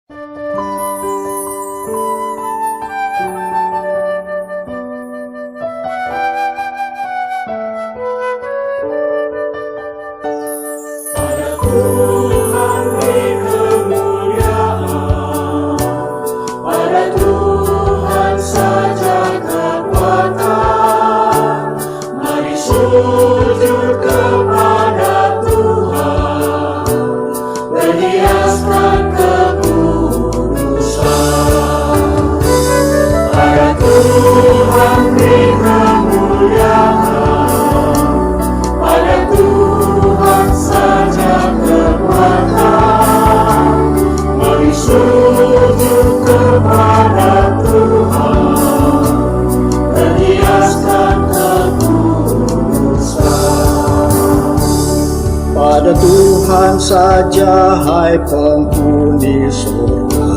Tuhan beri kemuliaan, pada Tuhan saja kekuatan. Mari sujud kepada Tuhan, berhiaskan kekudusan. Pada Tuhan beri kemuliaan, pada Tuhan saja kekuatan. Mari sujud kepada Tuhan, berhiaskan kekudusan. Pada Tuhan saja, hai penghuni surga,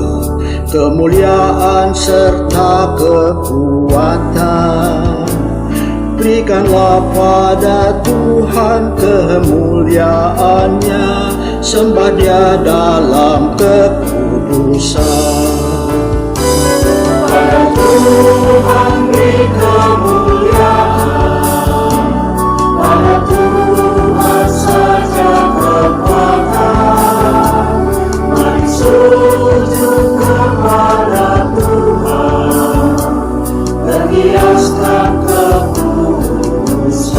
kemuliaan serta kekuatan. Berikanlah pada Tuhan kemuliaannya, sembah Dia dalam kekudusan. Pada Tuhan beri kemuliaan, pada Tuhan saja kekuatan. Mari sujud kepada Tuhan, berhiaskan kekudusan.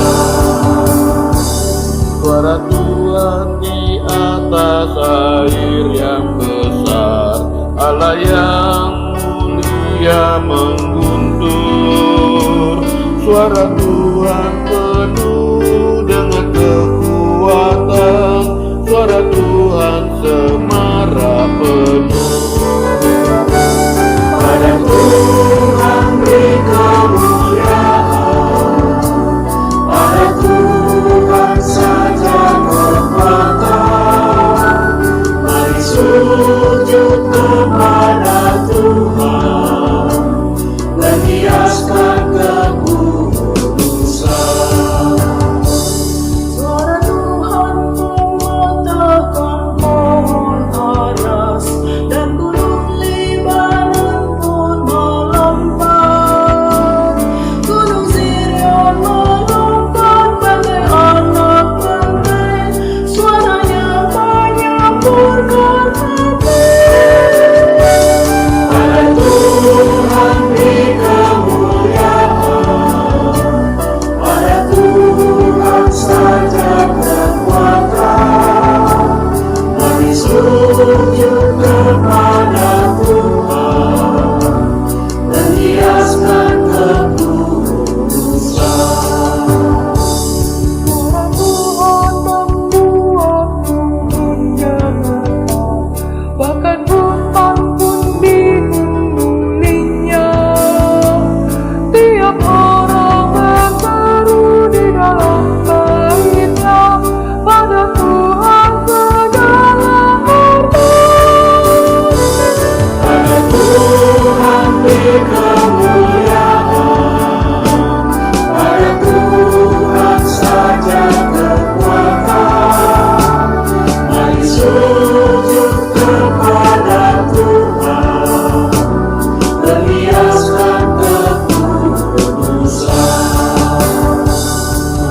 Suara Tuhan di atas air yang besar, Allah yang mulia mengguntur. Suara Tuhan penuh dengan kekuatan, suara Tuhan semara penuh. Pada Tuhan beri kemuliaan, pada Tuhan saja kekuatan. Mari sujud kepada Tuhan, berhiaskan kekudusan. Suara Tuhan mematahkan pohon aras, dan gunung Libanon pun melompat. Gunung Sirion melompat bagai anak banteng, suaranya menyamburkan hati. Pada Tuhan beri kemuliaan, pada Tuhan saja kekuatan. Mari sujud kepada Tuhan, berhiaskan kekudusan. Suara Tuhan membuat dunia getar, bahkan hutan pun digunungnya. Tiap orang berseru di dalam baitnya, pada Tuhan segala harta. Pada Tuhan beri kemuliaan, pada Tuhan saja kekuatan. Mari sujud kepada Tuhan, berhiaskan kekudusan.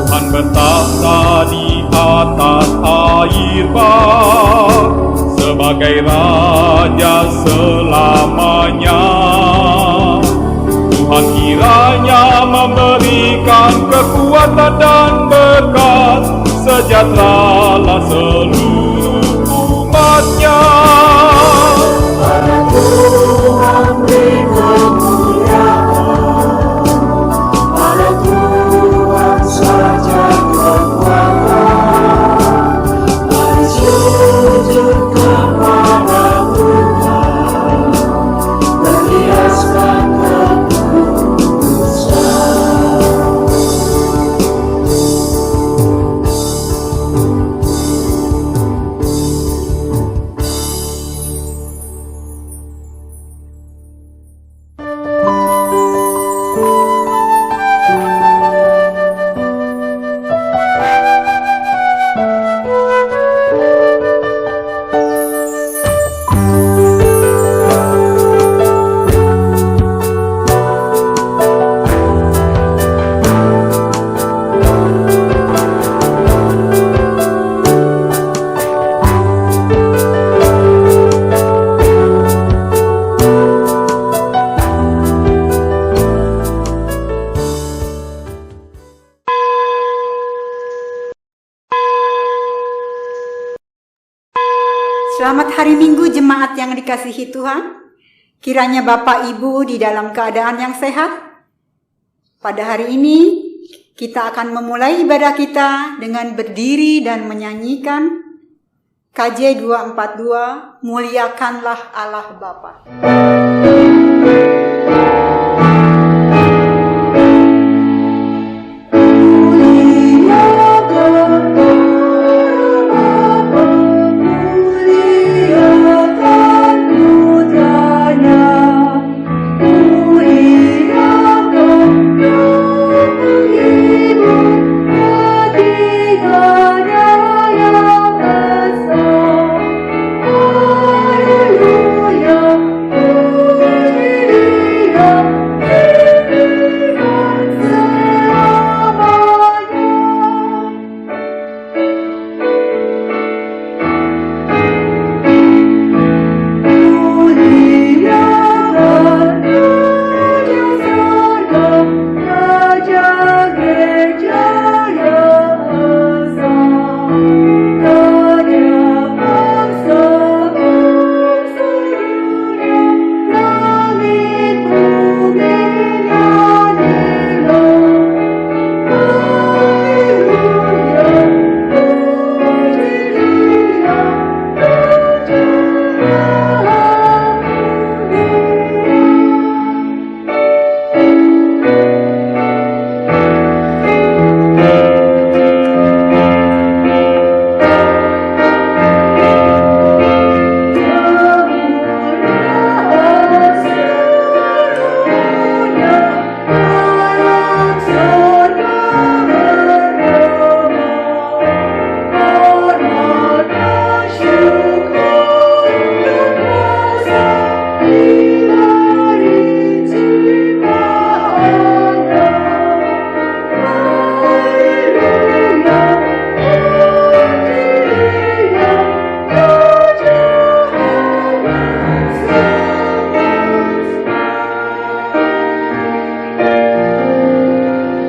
Tuhan bertahta di atas air bah, sebagai Raja selamanya. Tuhan kiranya memberikan kekuatan dan berkat, sejahteralah seluruh umatnya. Pada Tuhan beri kemuliaan, pada Tuhan saja kekuatan. Mari sujud kepada Tuhan, berhiaskan kekudusan. Selamat hari Minggu jemaat yang dikasihi Tuhan. Kiranya Bapak Ibu di dalam keadaan yang sehat. Pada hari ini kita akan memulai ibadah kita dengan berdiri dan menyanyikan KJ 242, Muliakanlah Allah Bapa.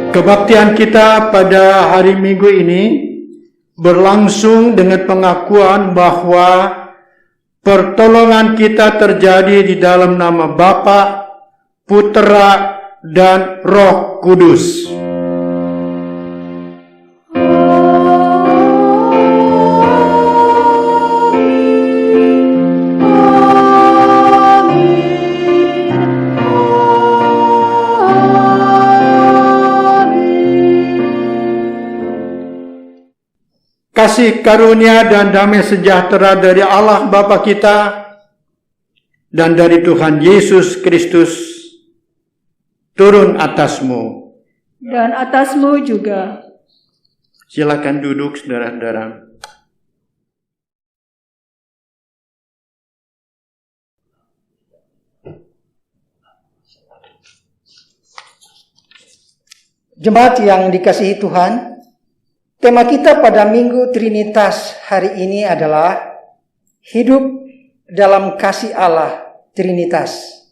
Kebaktian kita pada hari Minggu ini berlangsung dengan pengakuan bahwa pertolongan kita terjadi di dalam nama Bapa, Putera, dan Roh Kudus. Kasih karunia dan damai sejahtera dari Allah Bapa kita dan dari Tuhan Yesus Kristus turun atasmu. Dan atasmu juga. Silakan duduk, saudara-saudara. Jemaat yang dikasihi Tuhan, tema kita pada Minggu Trinitas hari ini adalah hidup dalam kasih Allah Trinitas.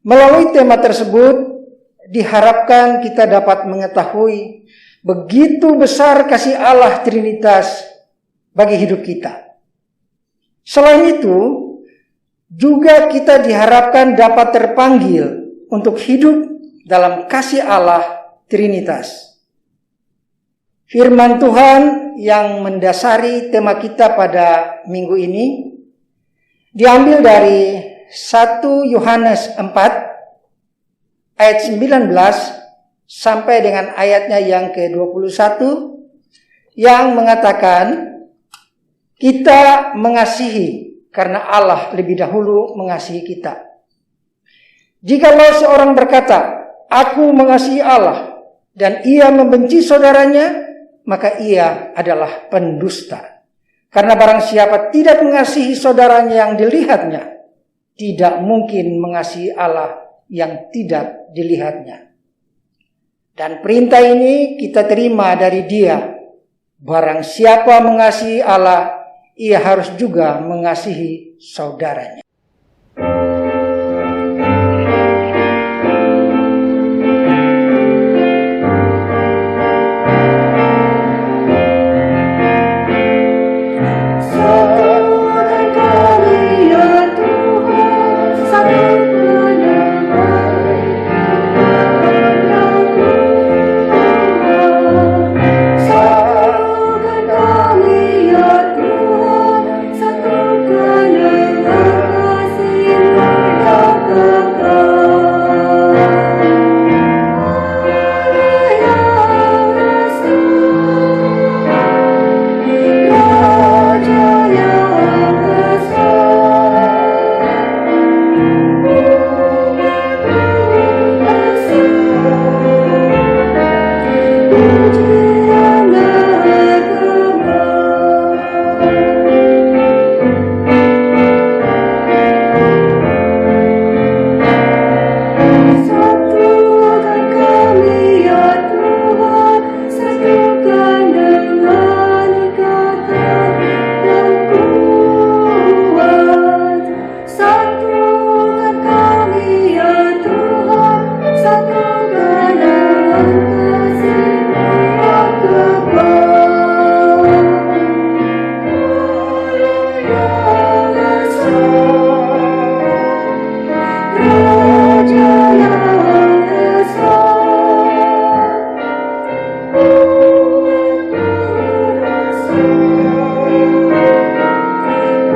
Melalui tema tersebut, diharapkan kita dapat mengetahui begitu besar kasih Allah Trinitas bagi hidup kita. Selain itu, juga kita diharapkan dapat terpanggil untuk hidup dalam kasih Allah Trinitas. Firman Tuhan yang mendasari tema kita pada minggu ini diambil dari 1 Yohanes 4 ayat 19 sampai dengan ayatnya yang ke-21 yang mengatakan kita mengasihi karena Allah lebih dahulu mengasihi kita. Jikalau seorang berkata, aku mengasihi Allah dan ia membenci saudaranya, maka ia adalah pendusta. Karena barang siapa tidak mengasihi saudaranya yang dilihatnya, tidak mungkin mengasihi Allah yang tidak dilihatnya. Dan perintah ini kita terima dari Dia. Barang siapa mengasihi Allah, ia harus juga mengasihi saudaranya.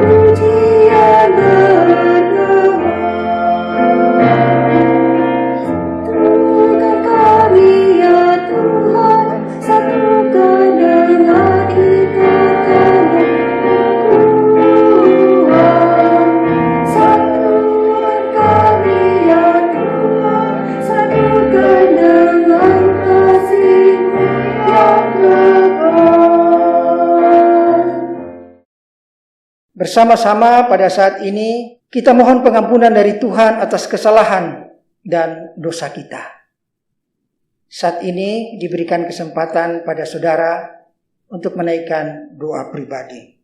Pujian bergema, satukan kami ya Tuhan, satukan dengan ikatan Tuhan. Satukan kami ya Tuhan, satukan dengan kasih-Mu yang kekal. Bersama-sama pada saat ini kita mohon pengampunan dari Tuhan atas kesalahan dan dosa kita. Saat ini diberikan kesempatan pada saudara untuk menaikkan doa pribadi.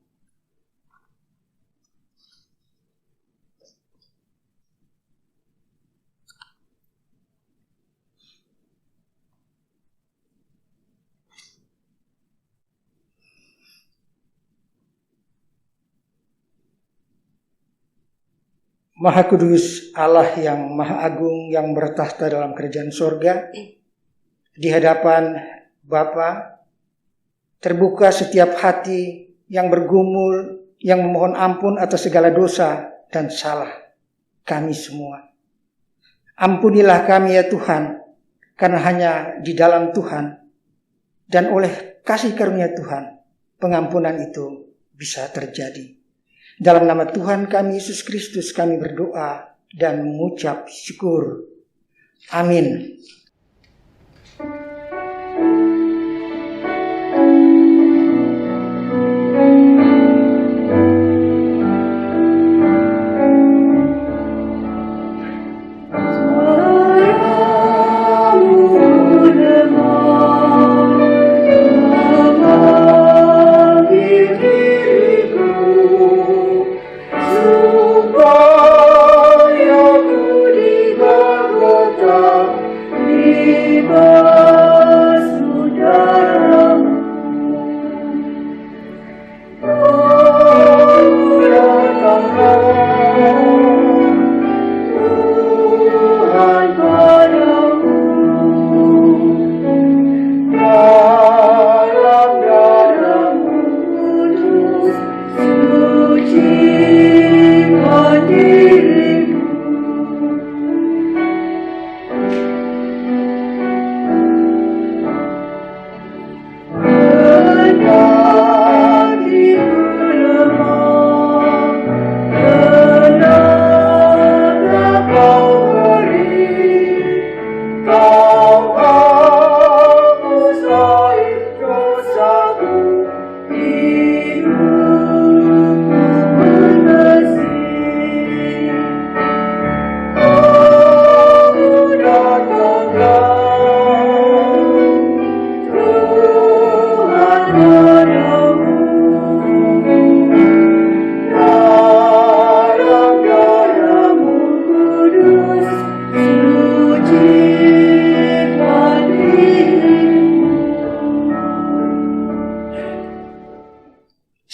Maha Kudus, Allah yang Maha Agung yang bertahta dalam kerajaan surga, di hadapan Bapa terbuka setiap hati yang bergumul, yang memohon ampun atas segala dosa dan salah kami semua. Ampunilah kami ya Tuhan, karena hanya di dalam Tuhan dan oleh kasih karunia Tuhan pengampunan itu bisa terjadi. Dalam nama Tuhan kami Yesus Kristus kami berdoa dan mengucap syukur. Amin.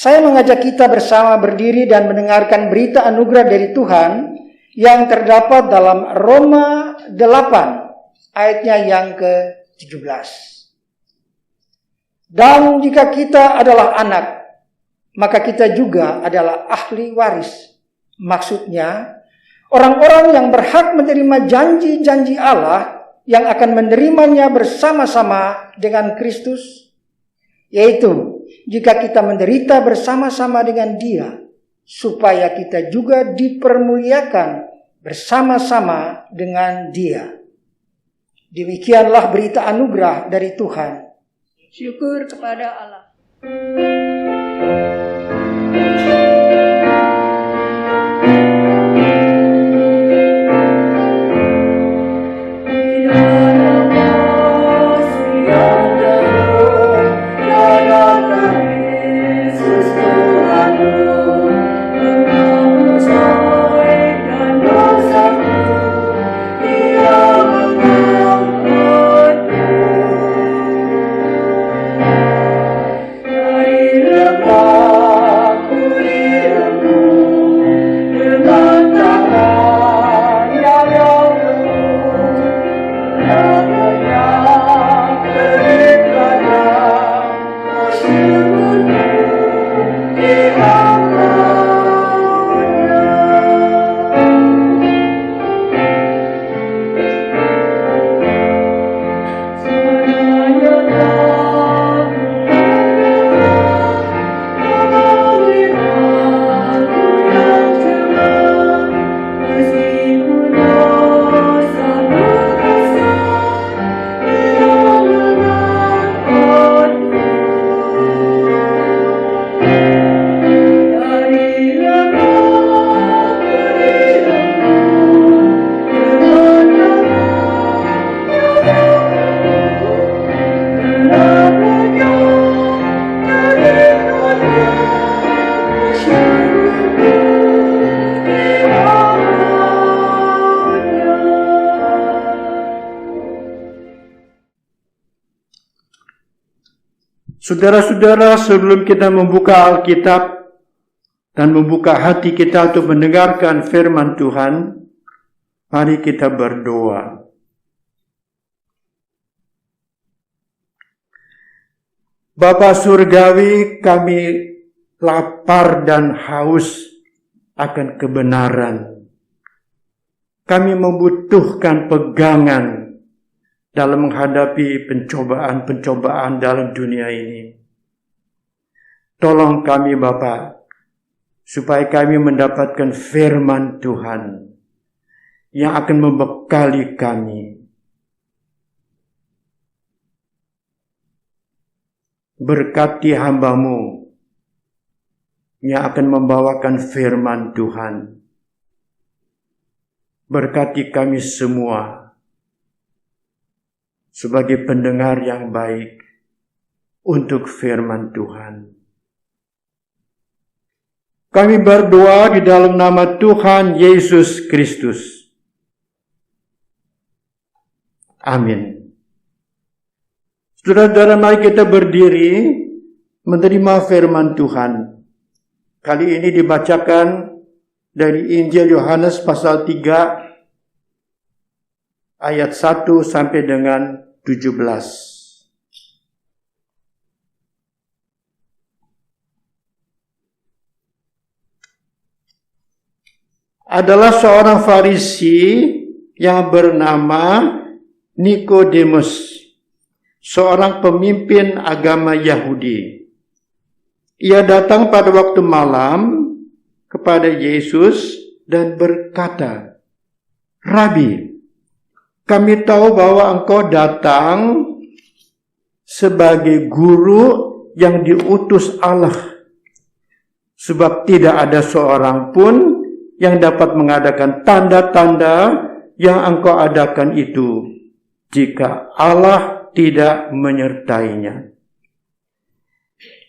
Saya mengajak kita bersama berdiri dan mendengarkan berita anugerah dari Tuhan yang terdapat dalam Roma 8 ayatnya yang ke-17. Dan jika kita adalah anak, maka kita juga adalah ahli waris. Maksudnya, orang-orang yang berhak menerima janji-janji Allah yang akan menerimanya bersama-sama dengan Kristus, yaitu jika kita menderita bersama-sama dengan Dia, supaya kita juga dipermuliakan bersama-sama dengan Dia. Demikianlah berita anugerah dari Tuhan. Syukur kepada Allah. Syukur Saudara-saudara, sebelum kita membuka Alkitab dan membuka hati kita untuk mendengarkan firman Tuhan, mari kita berdoa. Bapa Surgawi, kami lapar dan haus akan kebenaran. Kami membutuhkan pegangan dalam menghadapi pencobaan-pencobaan dalam dunia ini. Tolong kami Bapa, supaya kami mendapatkan firman Tuhan yang akan membekali kami. Berkati hamba-Mu yang akan membawakan firman Tuhan. Berkati kami semua sebagai pendengar yang baik untuk firman Tuhan. Kami berdoa di dalam nama Tuhan Yesus Kristus. Amin. Saudara-saudara, mari kita berdiri menerima firman Tuhan. Kali ini dibacakan dari Injil Yohanes pasal 3 ayat 1 sampai dengan 17. Adalah seorang Farisi yang bernama Nikodemus, seorang pemimpin agama Yahudi. Ia datang pada waktu malam kepada Yesus dan berkata, "Rabi, kami tahu bahwa Engkau datang sebagai guru yang diutus Allah, sebab tidak ada seorang pun yang dapat mengadakan tanda-tanda yang Engkau adakan itu jika Allah tidak menyertainya."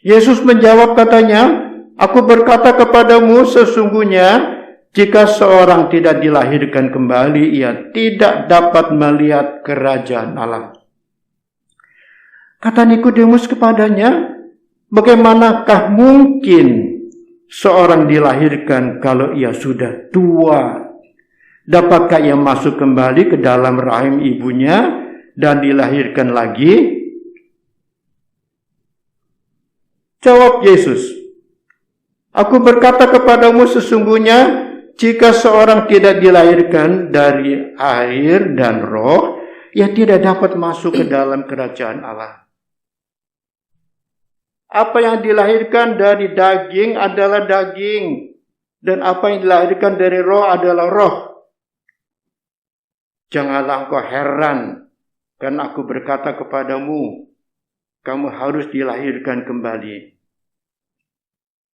Yesus menjawab katanya, "Aku berkata kepadamu, sesungguhnya jika seorang tidak dilahirkan kembali, ia tidak dapat melihat kerajaan Allah." Kata Nikodemus kepadanya, "Bagaimanakah mungkin seorang dilahirkan kalau ia sudah tua? Dapatkah ia masuk kembali ke dalam rahim ibunya dan dilahirkan lagi?" Jawab Yesus, "Aku berkata kepadamu, sesungguhnya jika seorang tidak dilahirkan dari air dan roh, ia tidak dapat masuk ke dalam kerajaan Allah. Apa yang dilahirkan dari daging adalah daging, dan apa yang dilahirkan dari roh adalah roh. Janganlah engkau heran, karena aku berkata kepadamu, kamu harus dilahirkan kembali.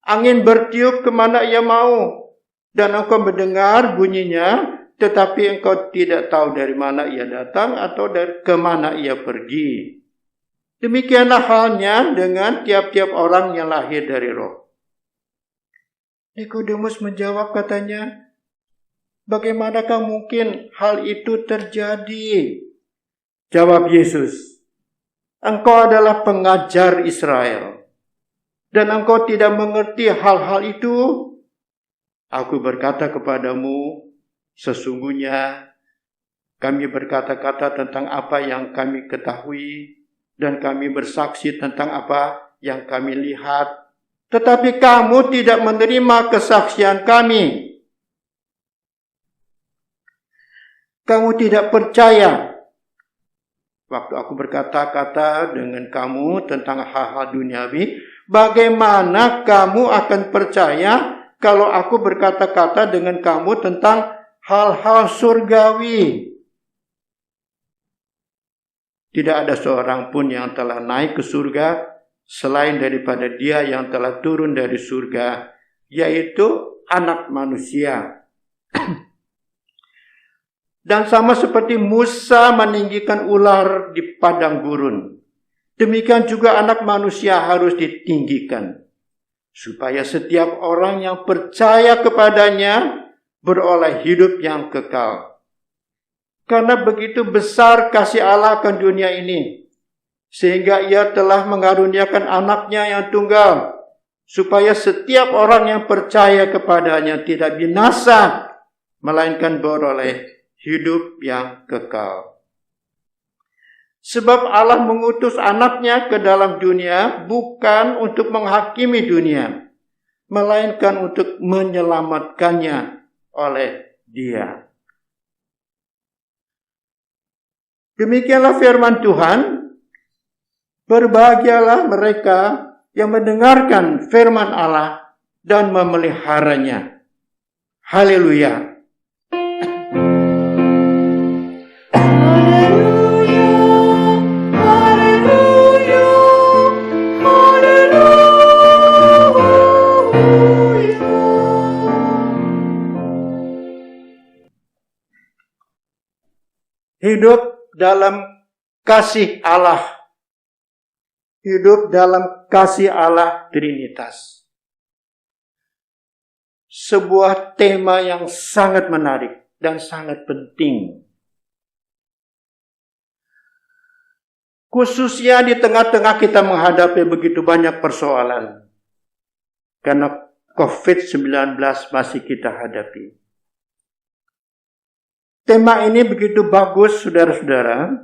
Angin bertiup kemana ia mau, dan engkau mendengar bunyinya, tetapi engkau tidak tahu dari mana ia datang atau dari kemana ia pergi. Demikianlah halnya dengan tiap-tiap orang yang lahir dari roh." Nikodemus menjawab katanya, "Bagaimanakah mungkin hal itu terjadi?" Jawab Yesus, "Engkau adalah pengajar Israel, dan engkau tidak mengerti hal-hal itu? Aku berkata kepadamu, sesungguhnya kami berkata-kata tentang apa yang kami ketahui, dan kami bersaksi tentang apa yang kami lihat. Tetapi kamu tidak menerima kesaksian kami. Kamu tidak percaya waktu aku berkata-kata dengan kamu tentang hal-hal duniawi. Bagaimana kamu akan percaya kalau aku berkata-kata dengan kamu tentang hal-hal surgawi? Tidak ada seorang pun yang telah naik ke surga selain daripada Dia yang telah turun dari surga, yaitu Anak Manusia. Dan sama seperti Musa meninggikan ular di padang gurun, demikian juga Anak Manusia harus ditinggikan, supaya setiap orang yang percaya kepadanya beroleh hidup yang kekal. Karena begitu besar kasih Allah akan dunia ini, sehingga ia telah mengaruniakan anaknya yang tunggal, supaya setiap orang yang percaya kepadanya tidak binasa, melainkan beroleh hidup yang kekal. Sebab Allah mengutus anaknya ke dalam dunia bukan untuk menghakimi dunia, melainkan untuk menyelamatkannya oleh Dia. Demikianlah firman Tuhan. Berbahagialah mereka yang mendengarkan firman Allah dan memeliharanya. Haleluya. Hidup dalam kasih Allah. Hidup dalam kasih Allah Trinitas. Sebuah tema yang sangat menarik dan sangat penting. Khususnya di tengah-tengah kita menghadapi begitu banyak persoalan. Karena COVID-19 masih kita hadapi. Tema ini begitu bagus, saudara-saudara.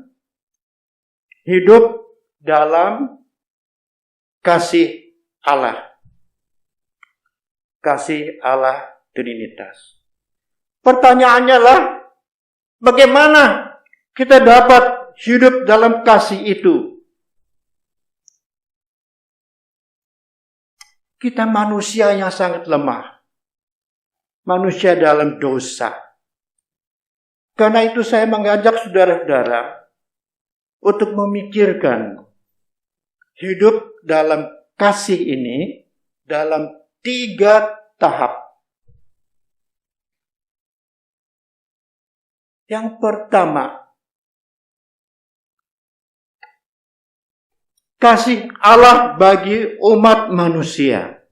Hidup dalam kasih Allah. Kasih Allah Trinitas. Pertanyaannya lah, bagaimana kita dapat hidup dalam kasih itu? Kita manusia yang sangat lemah. Manusia dalam dosa. Karena itu saya mengajak saudara-saudara untuk memikirkan hidup dalam kasih ini dalam 3 tahap. Yang pertama, kasih Allah bagi umat manusia.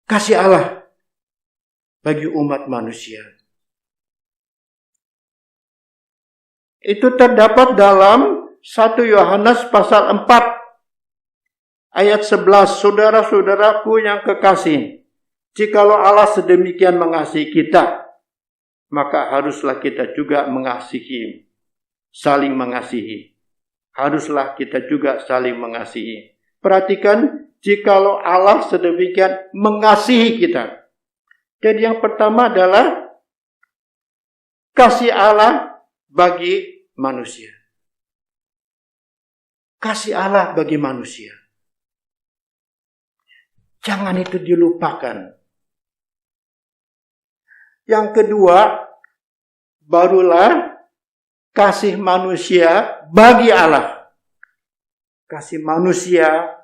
Kasih Allah bagi umat manusia. Itu terdapat dalam 1 Yohanes pasal 4 ayat 11. Saudara-saudaraku yang kekasih, jikalau Allah sedemikian mengasihi kita, maka haruslah kita juga mengasihi, saling mengasihi. Haruslah kita juga saling mengasihi. Perhatikan, jikalau Allah sedemikian mengasihi kita. Jadi yang pertama adalah kasih Allah bagi manusia. Kasih Allah bagi manusia. Jangan itu dilupakan. Yang kedua, barulah kasih manusia bagi Allah. Kasih manusia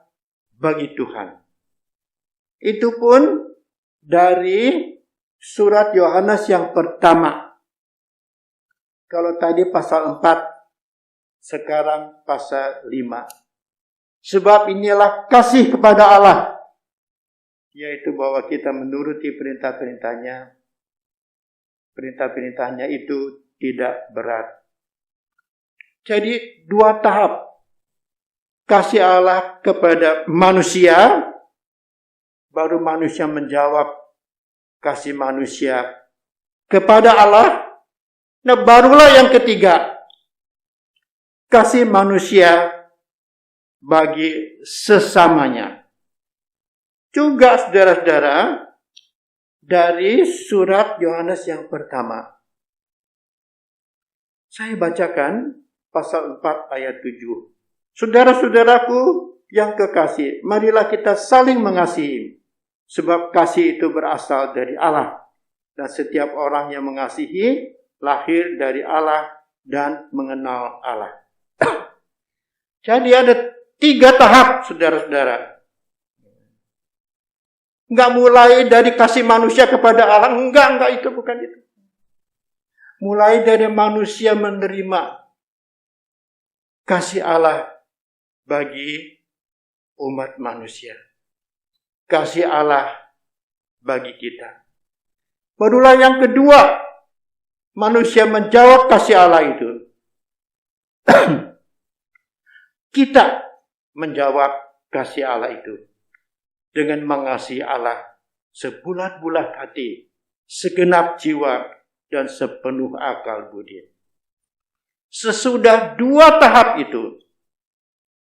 bagi Tuhan. Itu pun dari surat Yohanes yang pertama. Kalau tadi pasal 4, sekarang pasal 5. Sebab inilah kasih kepada Allah, yaitu bahwa kita menuruti perintah-perintahnya. Perintah-perintahnya itu tidak berat. Jadi 2 tahap. Kasih Allah kepada manusia, baru manusia menjawab kasih manusia kepada Allah. Nah, barulah yang ketiga, kasih manusia bagi sesamanya. Juga saudara-saudara, dari surat Yohanes yang pertama. Saya bacakan pasal 4 ayat 7. Saudara-saudaraku yang kekasih, marilah kita saling mengasihi, sebab kasih itu berasal dari Allah. Dan setiap orang yang mengasihi, lahir dari Allah dan mengenal Allah. Jadi ada 3 tahap, saudara-saudara. Enggak mulai dari kasih manusia kepada Allah. Enggak, itu bukan itu. Mulai dari manusia menerima kasih Allah bagi umat manusia. Kasih Allah bagi kita. Barulah yang kedua, manusia menjawab kasih Allah itu. Kita menjawab kasih Allah itu dengan mengasihi Allah sebulat-bulat hati, segenap jiwa, dan sepenuh akal budi. Sesudah 2 tahap itu,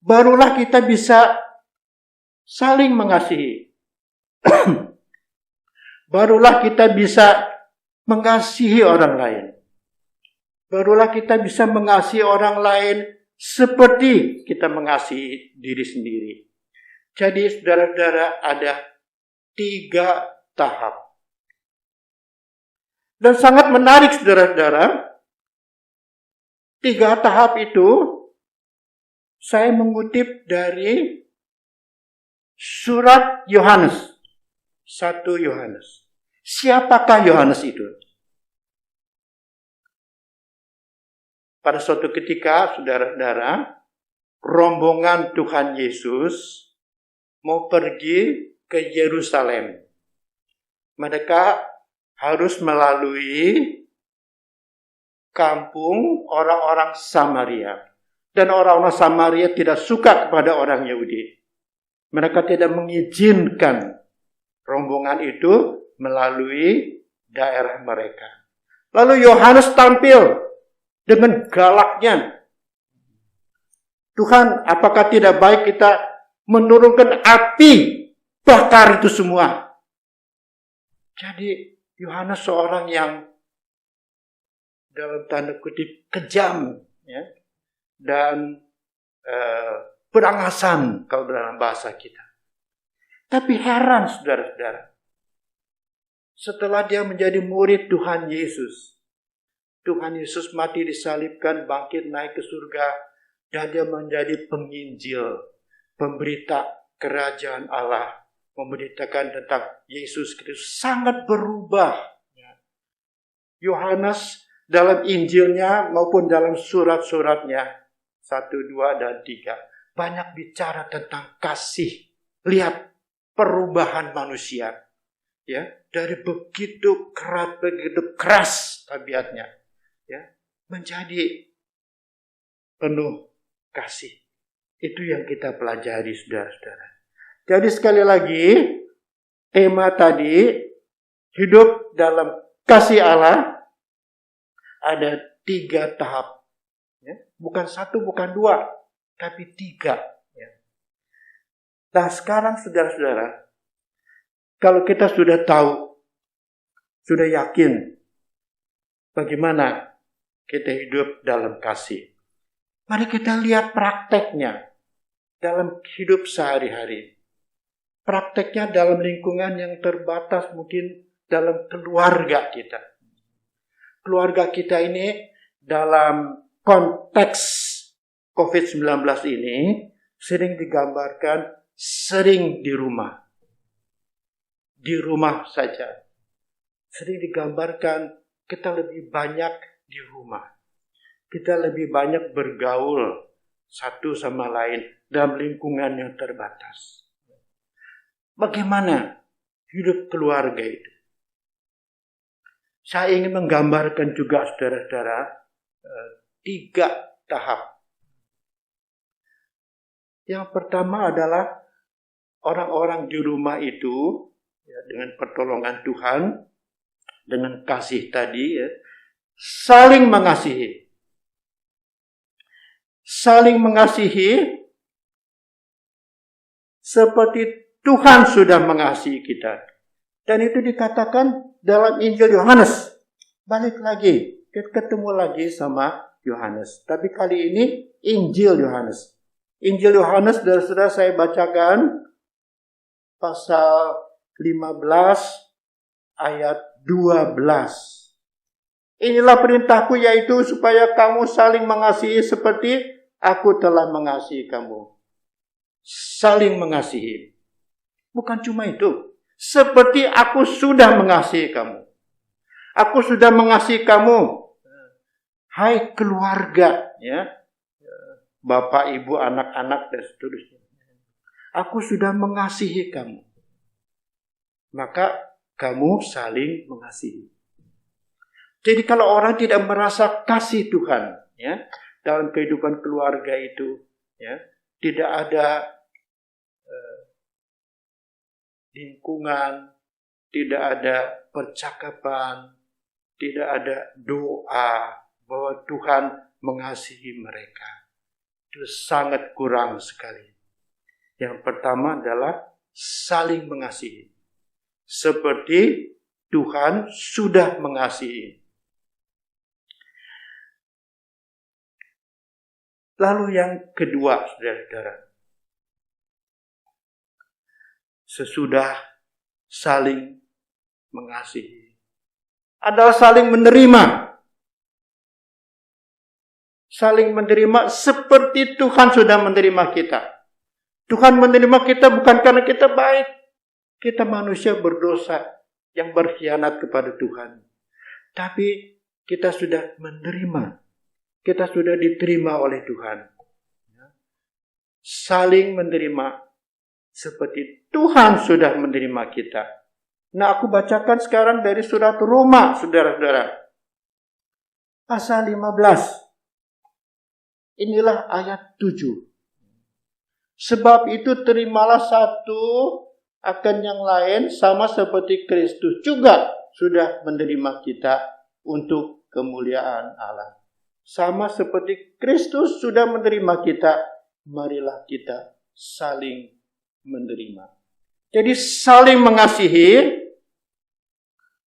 barulah kita bisa saling mengasihi. Barulah kita bisa mengasihi orang lain. Barulah kita bisa mengasihi orang lain seperti kita mengasihi diri sendiri. Jadi saudara-saudara, ada 3 tahap. Dan sangat menarik saudara-saudara, 3 tahap itu saya mengutip dari surat Yohanes, 1 Yohanes. Siapakah Yohanes itu? Pada suatu ketika, saudara-saudara, rombongan Tuhan Yesus mau pergi ke Yerusalem. Mereka harus melalui kampung orang-orang Samaria. Dan orang-orang Samaria tidak suka kepada orang Yahudi. Mereka tidak mengizinkan rombongan itu melalui daerah mereka. Lalu Yohanes tampil dengan galaknya. Tuhan, apakah tidak baik kita menurunkan api bakar itu semua? Jadi Yohanes seorang yang dalam tanda kutip kejam, ya, dan berangasan kalau dalam bahasa kita. Tapi heran saudara-saudara, setelah dia menjadi murid Tuhan Yesus, Tuhan Yesus mati disalibkan, bangkit naik ke surga, dan dia menjadi penginjil, pemberita kerajaan Allah, memberitakan tentang Yesus Kristus, sangat berubah. Yohanes dalam Injilnya maupun dalam surat-suratnya 1, 2, dan 3 banyak bicara tentang kasih. Lihat perubahan manusia, ya, dari begitu keras tabiatnya, ya, menjadi penuh kasih. Itu yang kita pelajari, saudara-saudara. Jadi sekali lagi, tema tadi, hidup dalam kasih Allah, ada 3 tahap. Ya. Bukan 1, bukan 2, tapi 3. Ya. Nah sekarang saudara-saudara, kalau kita sudah tahu, sudah yakin, bagaimana kita hidup dalam kasih, mari kita lihat prakteknya dalam hidup sehari-hari. Prakteknya dalam lingkungan yang terbatas, mungkin dalam keluarga kita. Keluarga kita ini dalam konteks COVID-19 ini sering digambarkan sering di rumah. Di rumah saja. Sering digambarkan kita lebih banyak di rumah. Kita lebih banyak bergaul satu sama lain dalam lingkungan yang terbatas. Bagaimana hidup keluarga itu? Saya ingin menggambarkan juga saudara-saudara 3 tahap. Yang pertama adalah orang-orang di rumah itu, ya, dengan pertolongan Tuhan, dengan kasih tadi, ya, saling mengasihi. Saling mengasihi seperti Tuhan sudah mengasihi kita. Dan itu dikatakan dalam Injil Yohanes. Balik lagi, kita ketemu lagi sama Yohanes. Tapi kali ini Injil Yohanes. Injil Yohanes, saudara-saudara, saya bacakan pasal 15 ayat 12. Inilah perintahku, yaitu supaya kamu saling mengasihi seperti aku telah mengasihi kamu. Saling mengasihi. Bukan cuma itu. Seperti aku sudah mengasihi kamu. Aku sudah mengasihi kamu. Hai keluarga, ya, bapak, ibu, anak-anak, dan seterusnya. Aku sudah mengasihi kamu. Maka kamu saling mengasihi. Jadi kalau orang tidak merasa kasih Tuhan, ya, dalam kehidupan keluarga itu, ya, tidak ada lingkungan, tidak ada percakapan, tidak ada doa bahwa Tuhan mengasihi mereka. Itu sangat kurang sekali. Yang pertama adalah saling mengasihi. Seperti Tuhan sudah mengasihi. Lalu yang kedua, saudara-saudara, sesudah saling mengasihi adalah saling menerima. Saling menerima seperti Tuhan sudah menerima kita. Tuhan menerima kita bukan karena kita baik. Kita manusia berdosa yang berkhianat kepada Tuhan. Tapi kita sudah menerima. Kita sudah diterima oleh Tuhan. Saling menerima seperti Tuhan sudah menerima kita. Nah, aku bacakan sekarang dari surat Roma, saudara-saudara. Pasal 15. Inilah ayat 7. Sebab itu terimalah satu akan yang lain sama seperti Kristus juga sudah menerima kita untuk kemuliaan Allah. Sama seperti Kristus sudah menerima kita, marilah kita saling menerima. Jadi saling mengasihi,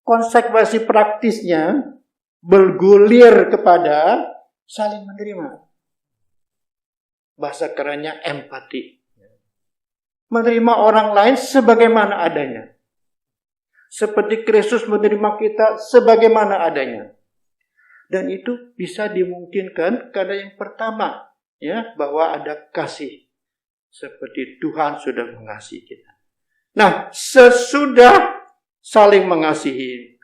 konsekuensi praktisnya bergulir kepada saling menerima. Bahasa kerennya empati. Menerima orang lain sebagaimana adanya. Seperti Kristus menerima kita sebagaimana adanya. Dan itu bisa dimungkinkan karena yang pertama, ya, bahwa ada kasih. Seperti Tuhan sudah mengasihi kita. Nah, sesudah saling mengasihi,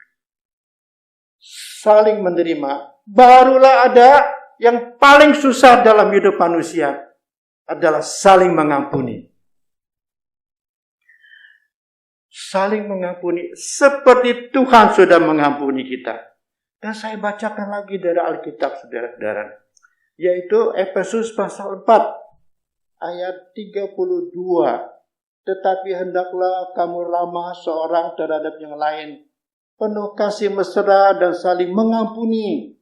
saling menerima, barulah ada yang paling susah dalam hidup manusia adalah saling mengampuni. Saling mengampuni seperti Tuhan sudah mengampuni kita. Dan saya bacakan lagi dari Alkitab, saudara-saudara. Yaitu Efesus pasal 4 ayat 32. Tetapi hendaklah kamu ramah seorang terhadap yang lain, penuh kasih mesra dan saling mengampuni,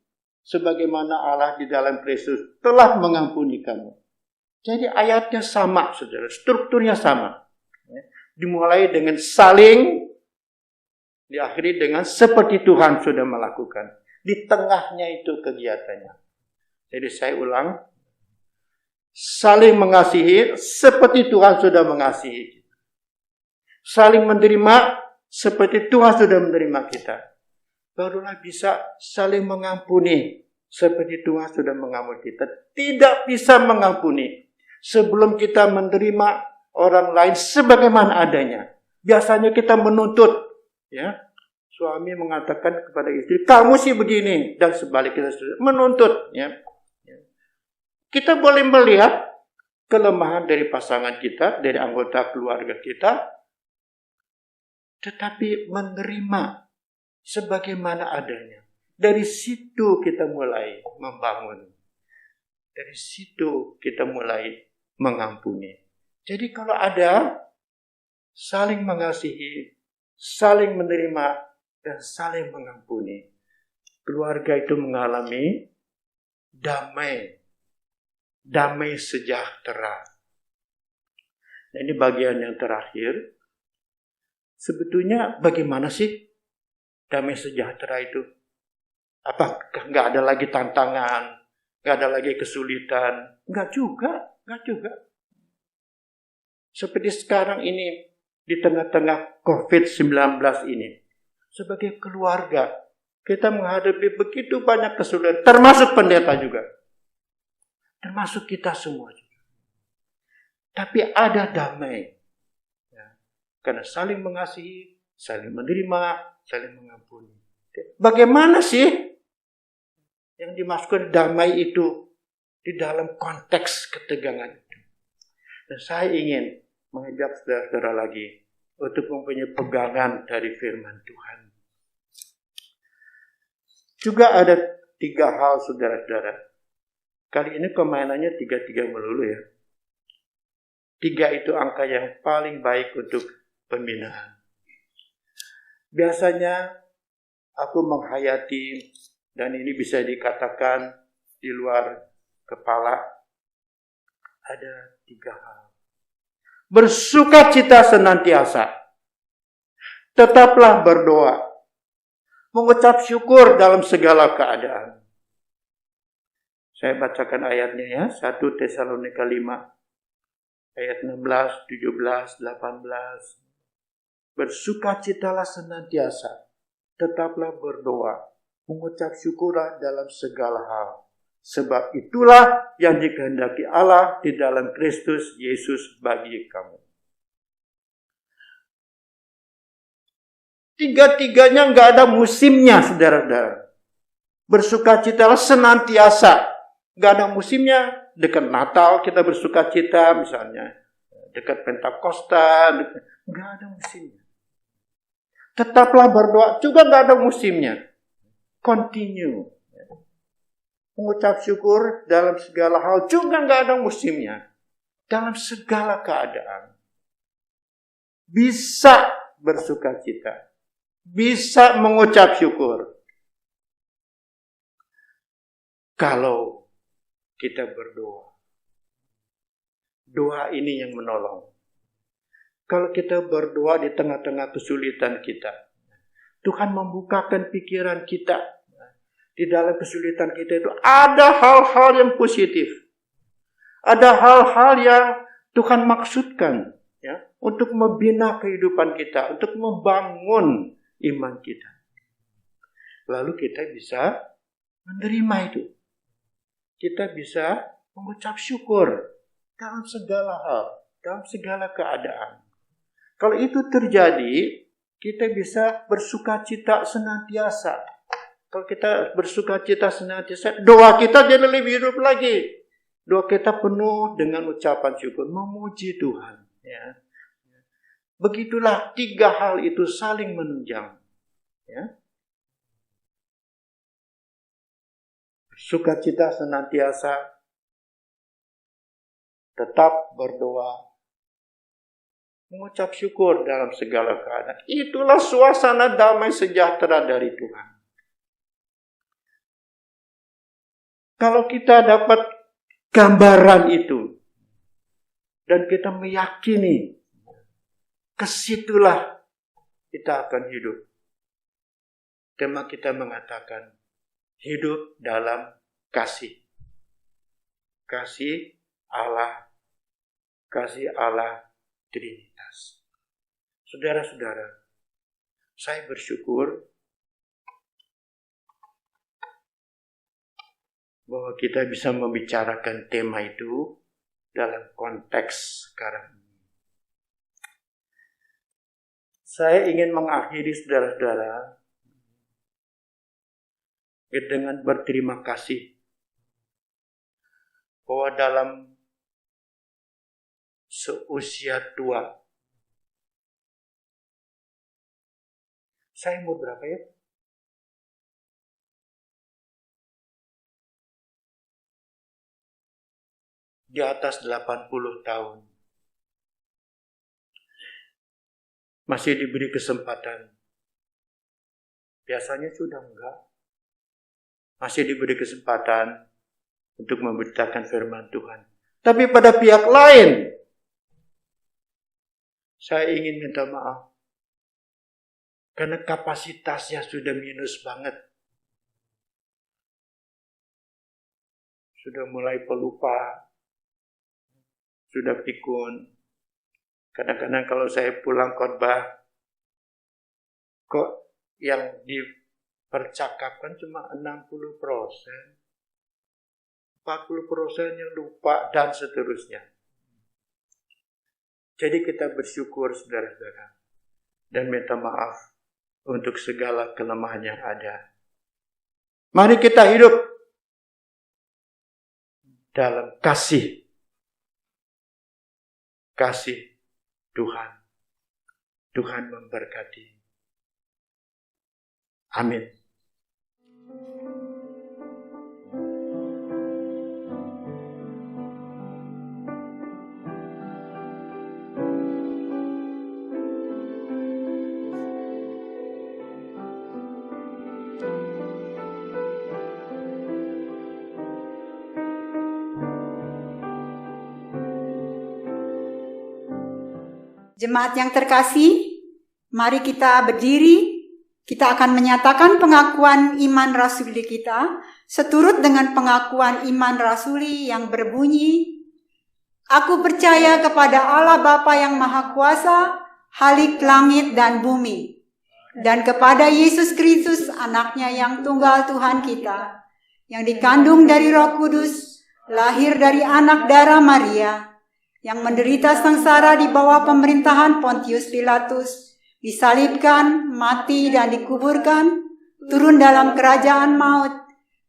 sebagaimana Allah di dalam Kristus telah mengampuni kamu. Jadi ayatnya sama, saudara. Strukturnya sama. Dimulai dengan saling, diakhiri dengan seperti Tuhan sudah melakukan. Di tengahnya itu kegiatannya. Jadi saya ulang. Saling mengasihi seperti Tuhan sudah mengasihi. Saling menerima seperti Tuhan sudah menerima kita. Barulah bisa saling mengampuni seperti Tuhan sudah mengampuni kita. Tidak bisa mengampuni sebelum kita menerima orang lain sebagaimana adanya. Biasanya kita menuntut, ya. Suami mengatakan kepada istri, kamu sih begini, dan sebaliknya kita menuntut, ya. Kita boleh melihat kelemahan dari pasangan kita, dari anggota keluarga kita, tetapi menerima sebagaimana adanya. Dari situ kita mulai membangun. Dari situ kita mulai mengampuni. Jadi kalau ada saling mengasihi, saling menerima, dan saling mengampuni, keluarga itu mengalami damai sejahtera. Nah, ini bagian yang terakhir. Sebetulnya bagaimana sih damai sejahtera itu? Apakah nggak ada lagi tantangan? Nggak ada lagi kesulitan? Nggak juga. Seperti sekarang ini, di tengah-tengah COVID-19 ini, sebagai keluarga, kita menghadapi begitu banyak kesulitan, termasuk pendeta juga. Termasuk kita semua juga. Tapi ada damai. Ya. Karena saling mengasihi, saling menerima, saling mengampuni. Bagaimana sih yang dimaksudkan damai itu di dalam konteks ketegangan itu? Dan saya ingin mengajak saudara-saudara lagi untuk mempunyai pegangan dari firman Tuhan. Juga ada 3 hal, saudara-saudara, Kali ini permainannya 3-3 melulu ya. 3 itu angka yang paling baik untuk pembinaan. Biasanya aku menghayati, dan ini bisa dikatakan di luar kepala, ada 3 hal. Bersukacita senantiasa. Tetaplah berdoa. Mengucap syukur dalam segala keadaan. Saya bacakan ayatnya ya. 1 Tesalonika 5. Ayat 16, 17, 18. Bersukacitalah senantiasa. Tetaplah berdoa. Mengucap syukurlah dalam segala hal. Sebab itulah yang dikehendaki Allah di dalam Kristus Yesus bagi kamu. 3-3-nya nggak ada musimnya, saudara-saudara. Bersukacitalah senantiasa. Nggak ada musimnya. Dekat Natal kita bersukacita misalnya. Dekat Pentakosta. Nggak ada musimnya. Tetaplah berdoa. Juga nggak ada musimnya. Continue. Mengucap syukur dalam segala hal. Juga nggak ada musimnya. Dalam segala keadaan. Bisa bersukacita. Bisa mengucap syukur. Kalau kita berdoa. Doa ini yang menolong. Kalau kita berdoa di tengah-tengah kesulitan kita. Tuhan membukakan pikiran kita. Di dalam kesulitan kita itu ada hal-hal yang positif. Ada hal-hal yang Tuhan maksudkan. Ya, untuk membina kehidupan kita. Untuk membangun iman kita. Lalu kita bisa menerima itu. Kita bisa mengucap syukur dalam segala hal, dalam segala keadaan. Kalau itu terjadi, kita bisa bersukacita senantiasa. Kalau kita bersukacita senantiasa, doa kita jadi lebih hidup lagi. Doa kita penuh dengan ucapan syukur, memuji Tuhan. Ya. Begitulah 3 hal itu saling menunjang. Ya. Sukacita senantiasa, tetap berdoa, mengucap syukur dalam segala keadaan. Itulah suasana damai sejahtera dari Tuhan. Kalau kita dapat gambaran itu, dan kita meyakini, kesitulah kita akan hidup. Tema kita mengatakan, hidup dalam kasih. Kasih Allah Trinitas. Saudara-saudara, saya bersyukur bahwa kita bisa membicarakan tema itu dalam konteks sekarang. Saya ingin mengakhiri saudara-saudara dengan berterima kasih bahwa dalam seusia tua, saya umur berapa ya? Di atas 80 tahun. Masih diberi kesempatan. Biasanya sudah enggak. Masih diberi kesempatan untuk memberitakan firman Tuhan. Tapi pada pihak lain, saya ingin minta maaf. Karena kapasitasnya sudah minus banget. Sudah mulai pelupa. Sudah pikun. Kadang-kadang kalau saya pulang khotbah, kok yang dipercakapkan cuma 60%. 40% yang lupa dan seterusnya. Jadi kita bersyukur saudara-saudara. Dan minta maaf untuk segala kelemahan yang ada. Mari kita hidup dalam kasih Tuhan. Tuhan memberkati. Amin. Jemaat yang terkasih, mari kita berdiri. Kita akan menyatakan pengakuan iman rasuli kita seturut dengan pengakuan iman rasuli yang berbunyi, Aku percaya kepada Allah Bapa yang Maha Kuasa, Khalik langit dan bumi, dan kepada Yesus Kristus, anaknya yang tunggal Tuhan kita, yang dikandung dari Roh Kudus, lahir dari anak darah Maria, yang menderita sengsara di bawah pemerintahan Pontius Pilatus, disalibkan, mati dan dikuburkan, turun dalam kerajaan maut.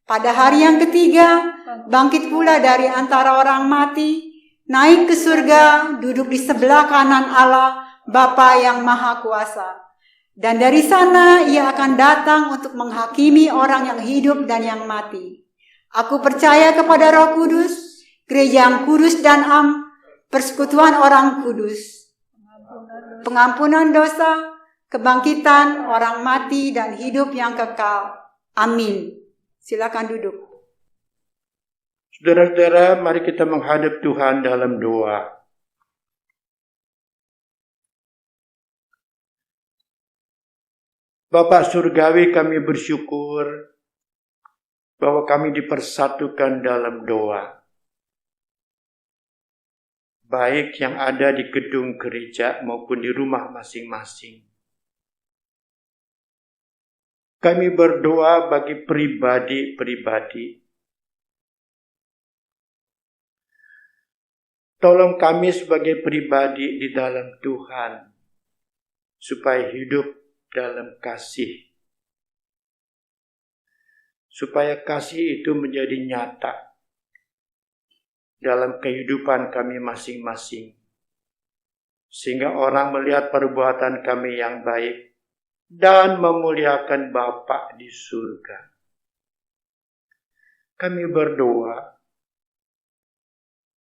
Pada hari yang ketiga, bangkit pula dari antara orang mati, naik ke surga, duduk di sebelah kanan Allah, Bapa yang Maha Kuasa. Dan dari sana ia akan datang untuk menghakimi orang yang hidup dan yang mati. Aku percaya kepada Roh Kudus, gereja yang kudus dan persekutuan orang kudus, pengampunan dosa, kebangkitan orang mati dan hidup yang kekal. Amin. Silakan duduk. Saudara-saudara, mari kita menghadap Tuhan dalam doa. Bapa Surgawi, kami bersyukur bahwa kami dipersatukan dalam doa. Baik yang ada di gedung gereja maupun di rumah masing-masing. Kami berdoa bagi pribadi-pribadi. Tolong kami sebagai pribadi di dalam Tuhan, supaya hidup dalam kasih. Supaya kasih itu menjadi nyata dalam kehidupan kami masing-masing. Sehingga orang melihat perbuatan kami yang baik dan memuliakan Bapa di surga. Kami berdoa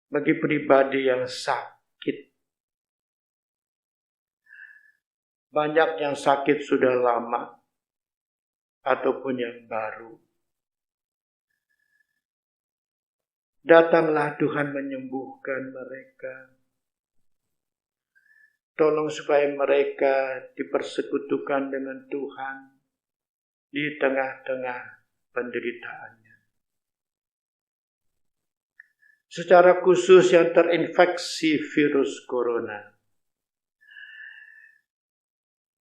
bagi pribadi yang sakit. Banyak yang sakit sudah lama ataupun yang baru. Datanglah Tuhan menyembuhkan mereka. Tolong supaya mereka dipersekutukan dengan Tuhan di tengah-tengah penderitaannya. Secara khusus yang terinfeksi virus corona,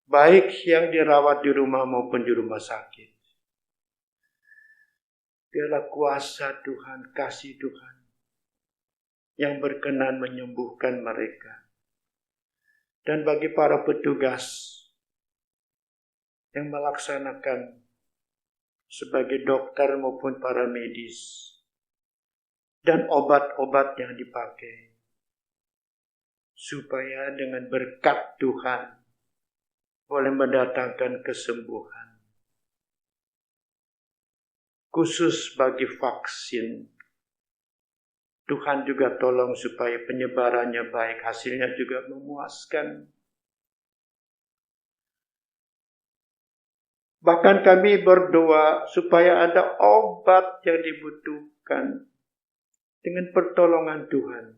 baik yang dirawat di rumah maupun di rumah sakit. Biarlah kuasa Tuhan, kasih Tuhan yang berkenan menyembuhkan mereka. Dan bagi para petugas yang melaksanakan sebagai dokter maupun para medis, dan obat-obat yang dipakai, supaya dengan berkat Tuhan boleh mendatangkan kesembuhan. Khusus bagi vaksin, Tuhan juga tolong supaya penyebarannya baik, hasilnya juga memuaskan. Bahkan kami berdoa supaya ada obat yang dibutuhkan dengan pertolongan Tuhan.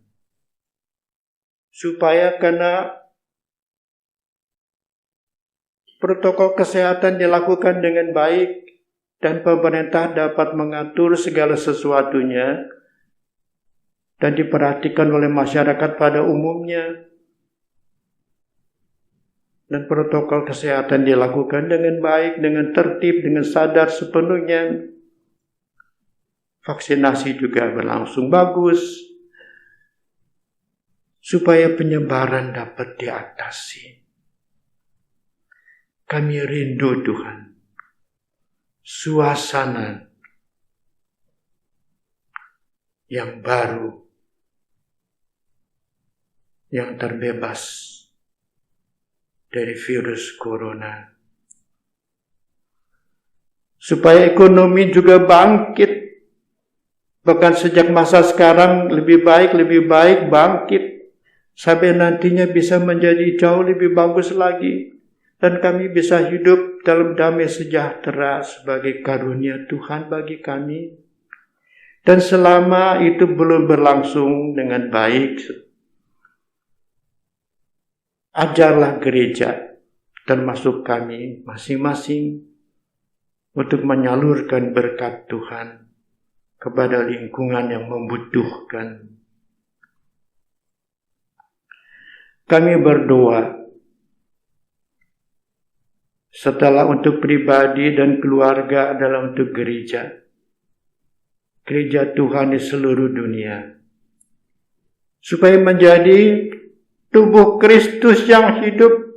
Supaya karena protokol kesehatan dilakukan dengan baik, dan pemerintah dapat mengatur segala sesuatunya dan diperhatikan oleh masyarakat pada umumnya. Dan protokol kesehatan dilakukan dengan baik, dengan tertib, dengan sadar sepenuhnya. Vaksinasi juga berlangsung bagus, supaya penyebaran dapat diatasi. Kami rindu Tuhan, suasana yang baru, yang terbebas dari virus corona. Supaya ekonomi juga bangkit. Bahkan sejak masa sekarang lebih baik bangkit. Sampai nantinya bisa menjadi jauh lebih bagus lagi. Dan kami bisa hidup dalam damai sejahtera sebagai karunia Tuhan bagi kami. Dan selama itu belum berlangsung dengan baik, ajarlah gereja, termasuk kami masing-masing, untuk menyalurkan berkat Tuhan kepada lingkungan yang membutuhkan. Kami berdoa setelah untuk pribadi dan keluarga adalah untuk gereja. Gereja Tuhan di seluruh dunia. Supaya menjadi tubuh Kristus yang hidup,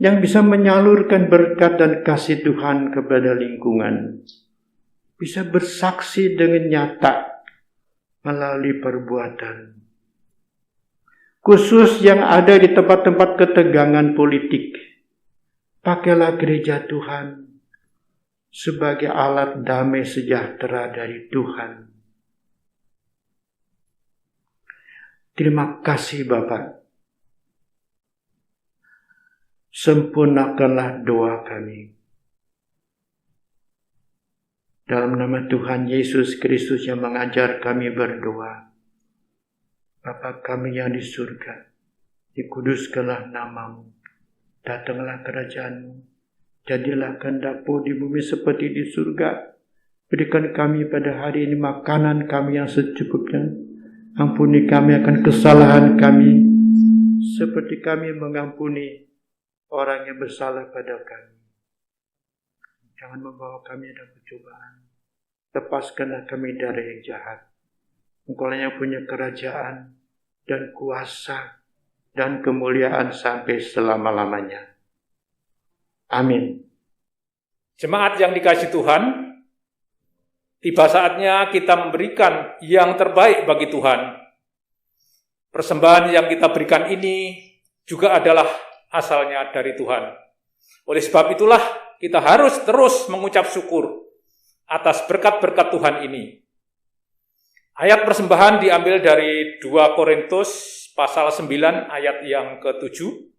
yang bisa menyalurkan berkat dan kasih Tuhan kepada lingkungan. Bisa bersaksi dengan nyata melalui perbuatan. Khusus yang ada di tempat-tempat ketegangan politik. Pakailah gereja Tuhan sebagai alat damai sejahtera dari Tuhan. Terima kasih Bapak. Sempurnakanlah doa kami. Dalam nama Tuhan Yesus Kristus yang mengajar kami berdoa. Bapa kami yang di surga, dikuduskanlah namamu. Datanglah kerajaan-Mu. Jadilah kehendak-Mu di bumi seperti di surga. Berikan kami pada hari ini makanan kami yang secukupnya. Ampuni kami akan kesalahan kami, seperti kami mengampuni orang yang bersalah pada kami. Jangan membawa kami dalam percobaan. Lepaskanlah kami dari yang jahat. Engkau yang punya kerajaan dan kuasa dan kemuliaan sampai selama-lamanya. Amin. Jemaat yang dikasihi Tuhan, tiba saatnya kita memberikan yang terbaik bagi Tuhan. Persembahan yang kita berikan ini juga adalah asalnya dari Tuhan. Oleh sebab itulah kita harus terus mengucap syukur atas berkat-berkat Tuhan ini. Ayat persembahan diambil dari 2 Korintus pasal 9 ayat yang ke-7.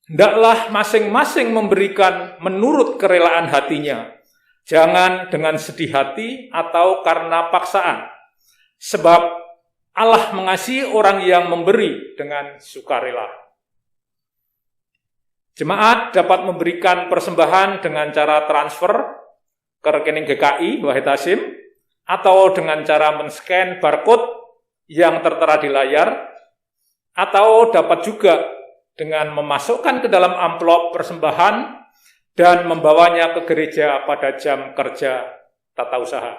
Hendaklah masing-masing memberikan menurut kerelaan hatinya, jangan dengan sedih hati atau karena paksaan, sebab Allah mengasihi orang yang memberi dengan sukarela. Jemaat dapat memberikan persembahan dengan cara transfer ke rekening GKI Wahid Hasim, atau dengan cara men-scan barcode yang tertera di layar, atau dapat juga dengan memasukkan ke dalam amplop persembahan dan membawanya ke gereja pada jam kerja tata usaha.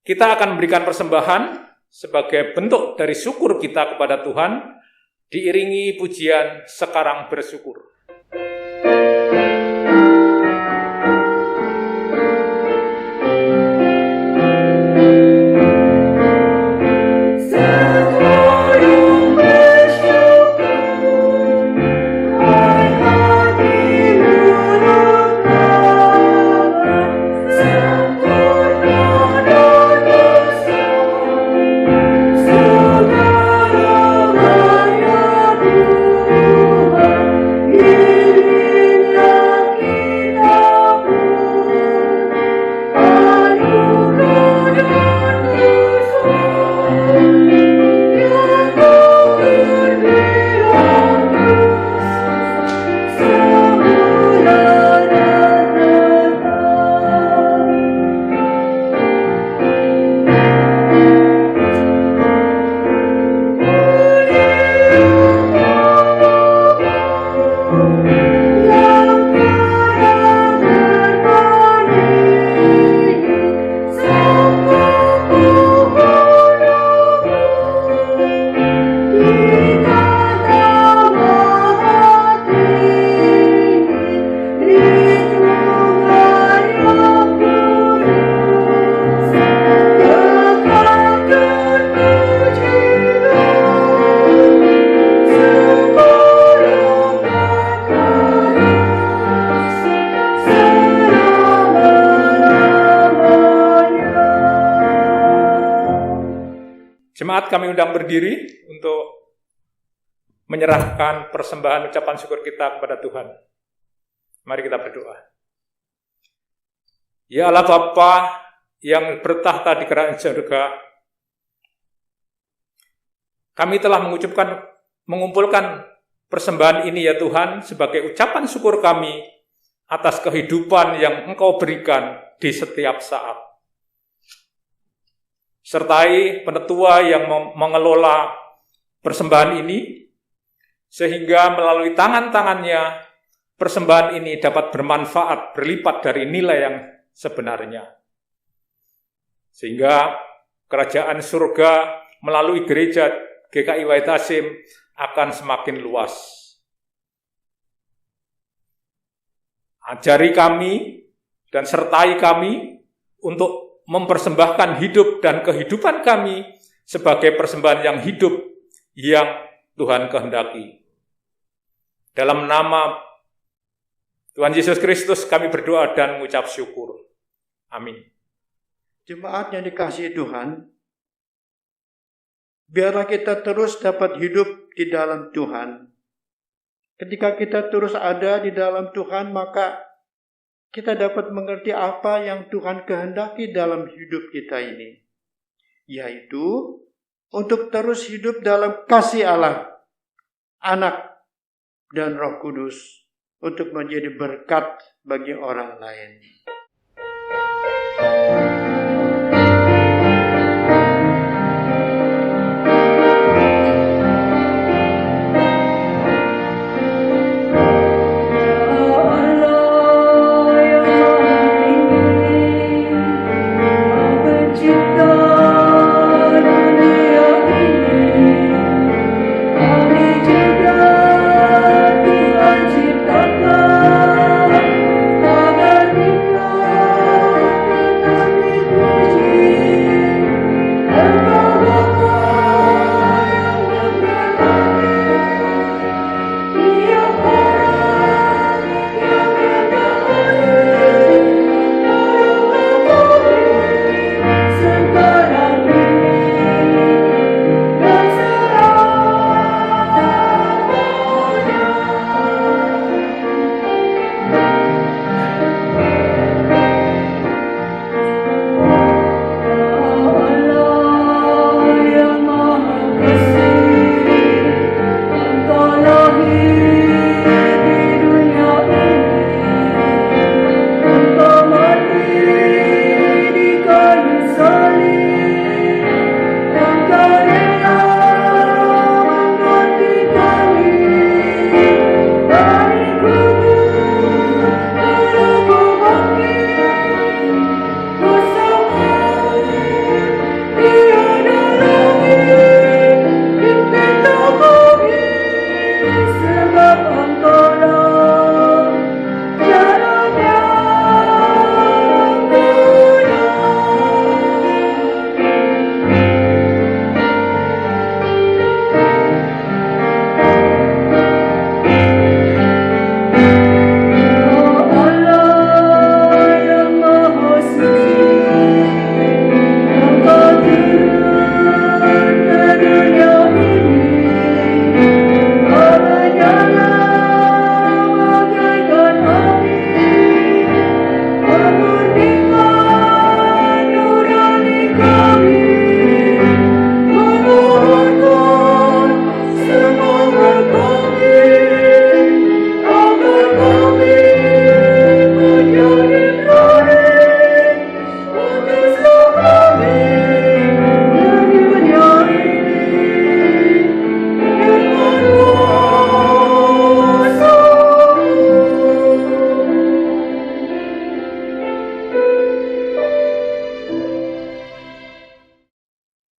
Kita akan memberikan persembahan sebagai bentuk dari syukur kita kepada Tuhan, diiringi pujian Sekarang Bersyukur. Jemaat kami undang berdiri untuk menyerahkan persembahan ucapan syukur kita kepada Tuhan. Mari kita berdoa. Ya Allah Bapa yang bertahta di kerajaan surga, kami telah mengumpulkan persembahan ini ya Tuhan sebagai ucapan syukur kami atas kehidupan yang Engkau berikan di setiap saat. Sertai penetua yang mengelola persembahan ini, sehingga melalui tangan-tangannya persembahan ini dapat bermanfaat berlipat dari nilai yang sebenarnya. Sehingga kerajaan surga melalui gereja GKI Wahid Hasyim akan semakin luas. Ajari kami dan sertai kami untuk mempersembahkan hidup dan kehidupan kami sebagai persembahan yang hidup yang Tuhan kehendaki. Dalam nama Tuhan Yesus Kristus kami berdoa dan mengucap syukur. Amin. Jemaat yang dikasihi Tuhan, biarlah kita terus dapat hidup di dalam Tuhan. Ketika kita terus ada di dalam Tuhan, maka kita dapat mengerti apa yang Tuhan kehendaki dalam hidup kita ini. Yaitu untuk terus hidup dalam kasih Allah, Anak, dan Roh Kudus untuk menjadi berkat bagi orang lain.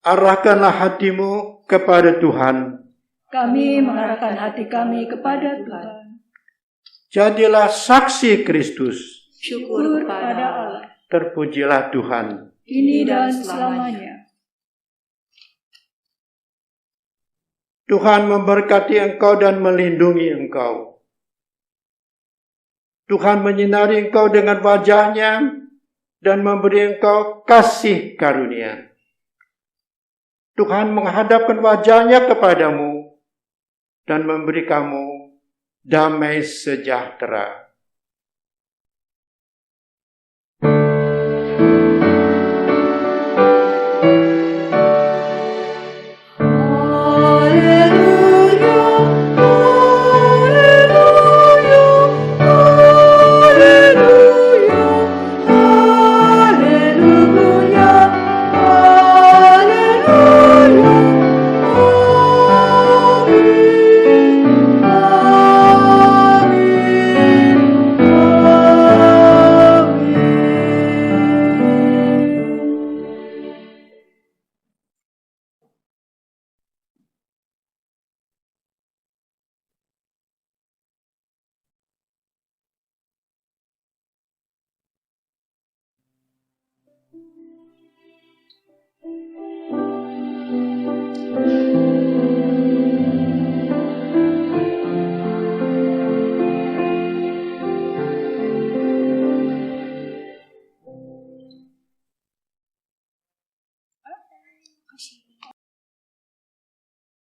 Arahkanlah hatimu kepada Tuhan. Kami mengarahkan hati kami kepada Tuhan. Jadilah saksi Kristus. Syukur kepada Allah. Terpujilah Tuhan. Kini dan selamanya. Tuhan memberkati engkau dan melindungi engkau. Tuhan menyinari engkau dengan wajah-Nya dan memberi engkau kasih karunia. Tuhan menghadapkan wajah-Nya kepadamu dan memberi kamu damai sejahtera. Amin.